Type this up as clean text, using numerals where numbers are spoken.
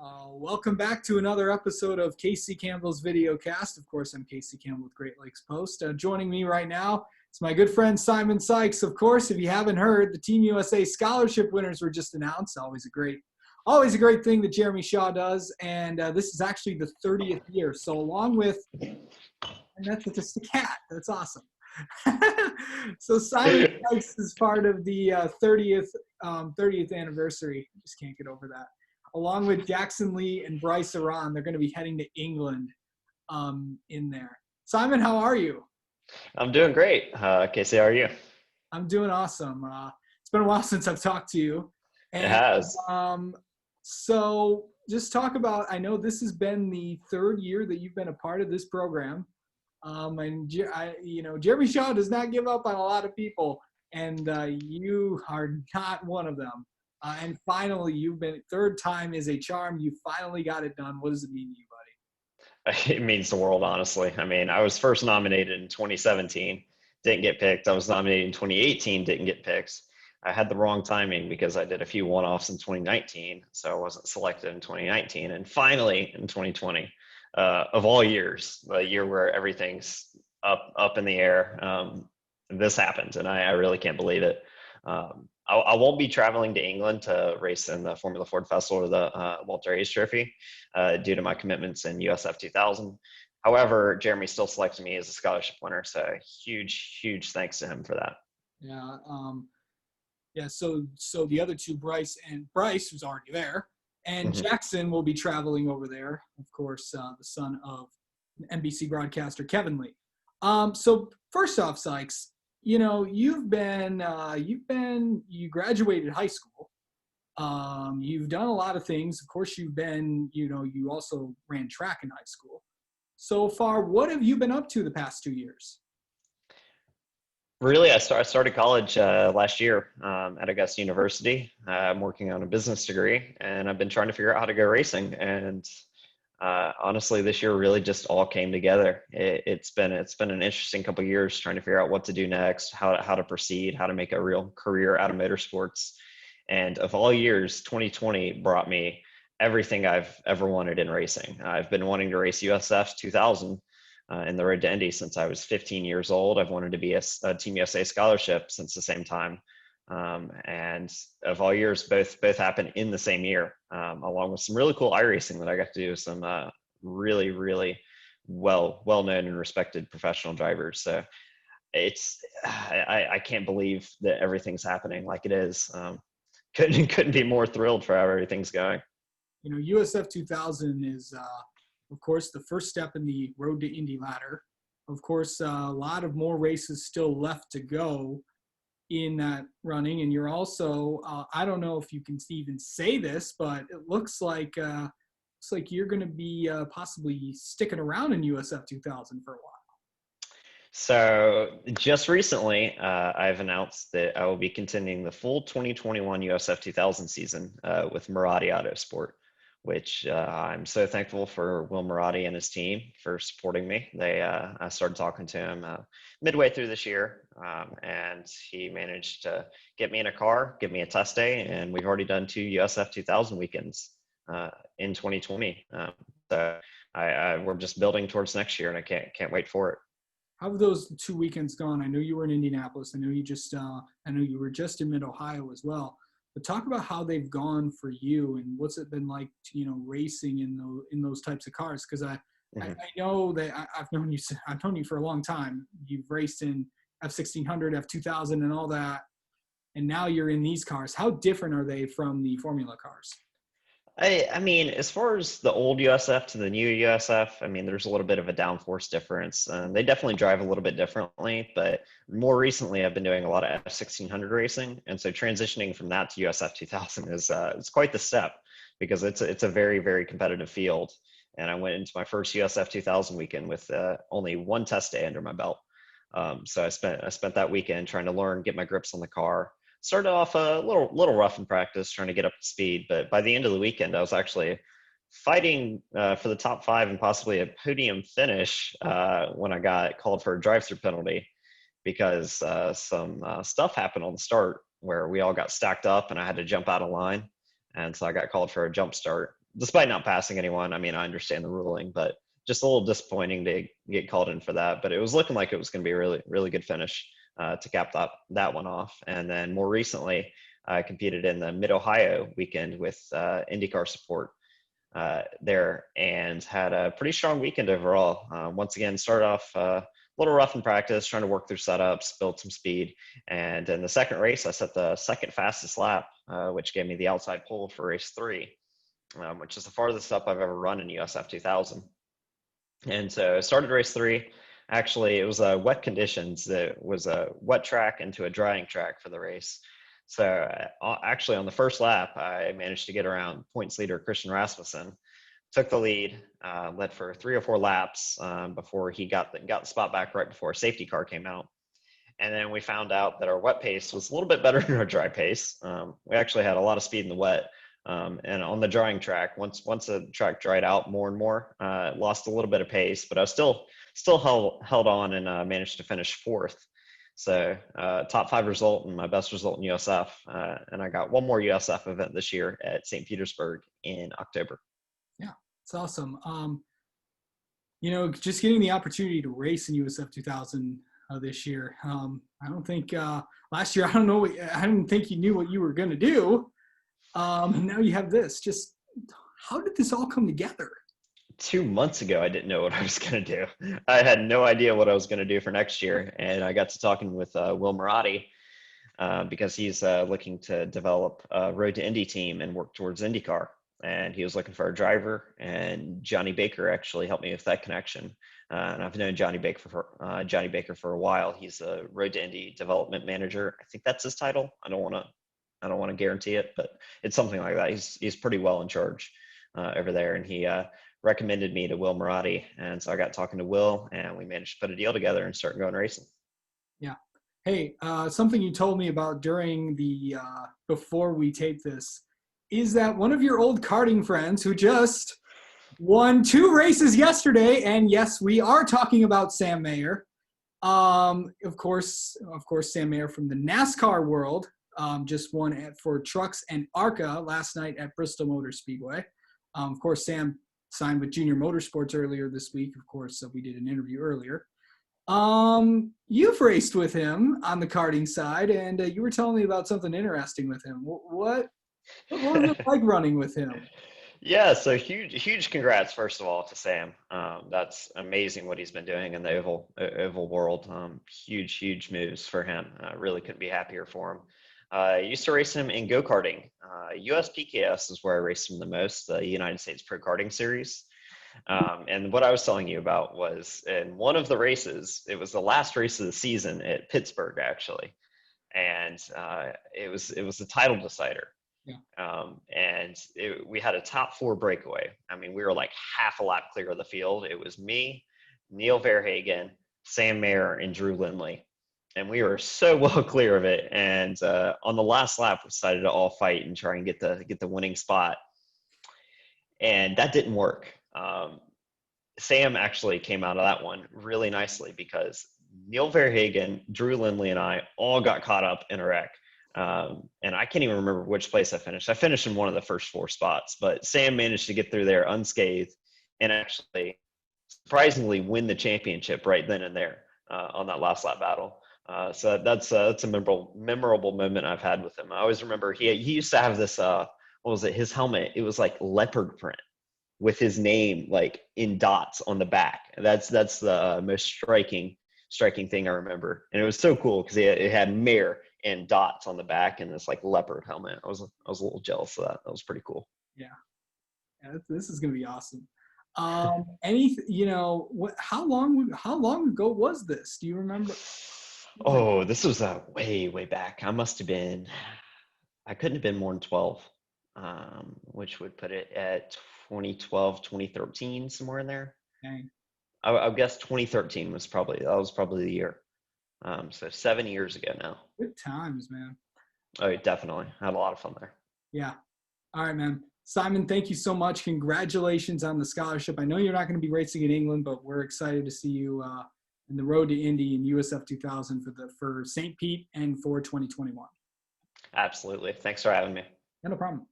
Welcome back to another episode of Casey Campbell's Video Cast. Of course, I'm Casey Campbell with Great Lakes Post. Joining me right now is my good friend Simon Sikes. Of course, if you haven't heard, the Team USA scholarship winners were just announced. Always a great thing that Jeremy Shaw does. And this is actually the 30th year. So along with, and that's just a cat. That's awesome. So Simon Sikes is part of the 30th anniversary. I just can't get over that. Along with Jackson Lee and Bryce Aron, they're going to be heading to England in there. Simon, how are you? I'm doing great. Casey, how are you? I'm doing awesome. It's been a while since I've talked to you. And, it has. So just talk about, I know this has been the third year that you've been a part of this program. Jeremy Shaw does not give up on a lot of people, and you are not one of them. And finally, you've been third time is a charm. You finally got it done. What does it mean to you, buddy? It means the world, honestly. I mean, I was first nominated in 2017, didn't get picked. I was nominated in 2018, didn't get picked. I had the wrong timing because I did a few one-offs in 2019, so I wasn't selected in 2019. And finally, in 2020, of all years, the year where everything's up in the air, this happened, and I really can't believe it. I won't be traveling to England to race in the Formula Ford Festival or the Walter Hayes Trophy due to my commitments in USF 2000. However, Jeremy still selected me as a scholarship winner, so huge thanks to him for that. Yeah. So the other two, Bryce, who's already there, and Jackson will be traveling over there. Of course, the son of NBC broadcaster Kevin Lee. So first off, Sikes, you graduated high school. You've done a lot of things. Of course, you also ran track in high school. So far, what have you been up to the past 2 years? Really, I started college last year at Augusta University. I'm working on a business degree, and I've been trying to figure out how to go racing. And honestly, this year really just all came together. It's been an interesting couple of years trying to figure out what to do next, how to proceed, how to make a real career out of motorsports. And of all years, 2020 brought me everything I've ever wanted in racing. I've been wanting to race USF 2000 in the road to Indy since I was 15 years old. I've wanted to be a Team USA scholarship since the same time. And of all years, both happened in the same year, along with some really cool iRacing that I got to do with some really well-known and respected professional drivers. So I can't believe that everything's happening like it is. Couldn't be more thrilled for how everything's going. USF 2000 is, of course, the first step in the road to Indy ladder. Of course, a lot of more races still left to go in that running, and you're also I don't know if you can even say this, but it looks like you're going to be possibly sticking around in USF 2000 for a while. So just recently, I've announced that I will be continuing the full 2021 USF 2000 season with Maratti Autosport, which I'm so thankful for Will Maratti and his team for supporting me. I started talking to him midway through this year, and he managed to get me in a car, give me a test day, and we've already done 2 USF 2000 weekends in 2020. So we're just building towards next year, and I can't wait for it. How have those 2 weekends gone? I know you were in Indianapolis. I know you were just in Mid-Ohio as well. But talk about how they've gone for you, and what's it been like to, racing in those types of cars? Because I know that I've known you for a long time. You've raced in F1600, F2000, and all that, and now you're in these cars. How different are they from the Formula cars? I mean, as far as the old USF to the new USF, I mean, there's a little bit of a downforce difference. They definitely drive a little bit differently, but more recently, I've been doing a lot of F1600 racing, and so transitioning from that to USF 2000 is quite the step because it's a very competitive field. And I went into my first USF 2000 weekend with only one test day under my belt. So I spent that weekend trying to learn, get my grips on the car. Started off a little rough in practice, trying to get up to speed, but by the end of the weekend, I was actually fighting for the top 5 and possibly a podium finish when I got called for a drive-through penalty because some stuff happened on the start where we all got stacked up and I had to jump out of line. And so I got called for a jump start. despite not passing anyone. I mean, I understand the ruling, but just a little disappointing to get called in for that. But it was looking like it was going to be a really, really good finish to cap that one off. And then more recently, I competed in the Mid Ohio weekend with IndyCar support there, and had a pretty strong weekend overall. Once again, started off a little rough in practice, trying to work through setups, build some speed. And in the second race, I set the second fastest lap, which gave me the outside pole for race 3, which is the farthest up I've ever run in USF 2000. And so I started race 3. Actually, it was wet conditions. It was a wet track into a drying track for the race. So actually on the first lap, I managed to get around points leader Christian Rasmussen, took the lead, led for 3 or 4 laps before he got the spot back right before a safety car came out. And then we found out that our wet pace was a little bit better than our dry pace. We actually had a lot of speed in the wet. And on the drying track, once the track dried out more and more, lost a little bit of pace, but I was still held on and managed to finish 4th. So top 5 result and my best result in USF. And I got one more USF event this year at St. Petersburg in October. Yeah, it's awesome. Just getting the opportunity to race in USF 2000 this year. I don't think last year, I didn't think you knew what you were going to do. And now you have this. Just how did this all come together? 2 months ago, I didn't know what I was going to do. I had no idea what I was going to do for next year. And I got to talking with Will Marotti because he's looking to develop a Road to Indy team and work towards IndyCar. And he was looking for a driver. And Johnny Baker actually helped me with that connection. And I've known Johnny Baker for a while. He's a Road to Indy development manager. I think that's his title. I don't want to guarantee it, but it's something like that. He's pretty well in charge over there. And he recommended me to Will Marotti. And so I got talking to Will and we managed to put a deal together and start going racing. Yeah. Hey, something you told me about during the, before we taped this, is that one of your old karting friends who just won 2 races yesterday. And yes, we are talking about Sam Mayer. Of course, Sam Mayer from the NASCAR world, just won for trucks and ARCA last night at Bristol Motor Speedway. Of course, Sam signed with Junior Motorsports earlier this week. Of course, so we did an interview earlier. You've raced with him on the karting side, and you were telling me about something interesting with him. What was it like running with him? Yeah, so huge congrats, first of all, to Sam. That's amazing what he's been doing in the oval world. Huge moves for him. Really couldn't be happier for him. I used to race him in go-karting. USPKS is where I raced him the most, the United States Pro Karting Series. And what I was telling you about was in one of the races, it was the last race of the season at Pittsburgh, actually. And it was the title decider. Yeah. We had a top 4 breakaway. I mean, we were like half a lap clear of the field. It was me, Neil Verhagen, Sam Mayer, and Drew Lindley. And we were so well clear of it. And on the last lap, we decided to all fight and try and get the winning spot. And that didn't work. Sam actually came out of that one really nicely because Neil Verhagen, Drew Lindley, and I all got caught up in a wreck. And I can't even remember which place I finished. I finished in one of the first 4 spots, but Sam managed to get through there unscathed and actually surprisingly win the championship right then and there on that last lap battle. So that's a memorable moment I've had with him. I always remember he used to have this, what was it? His helmet. It was like leopard print with his name like in dots on the back. That's the most striking thing I remember. And it was so cool because it had Mayer and dots on the back and this like leopard helmet. I was a little jealous of that. That was pretty cool. Yeah, this is gonna be awesome. How long ago was this? Do you remember? Oh, this was way back. I couldn't have been more than 12, which would put it at 2012, 2013, somewhere in there. Dang. I guess 2013 was probably the year. So 7 years ago now. Good times, man. Oh, definitely. I had a lot of fun there. Yeah. All right, man. Simon, thank you so much. Congratulations on the scholarship. I know you're not going to be racing in England, but we're excited to see you in the Road to Indy in USF 2000 for St. Pete and for 2021. Absolutely. Thanks for having me. No problem.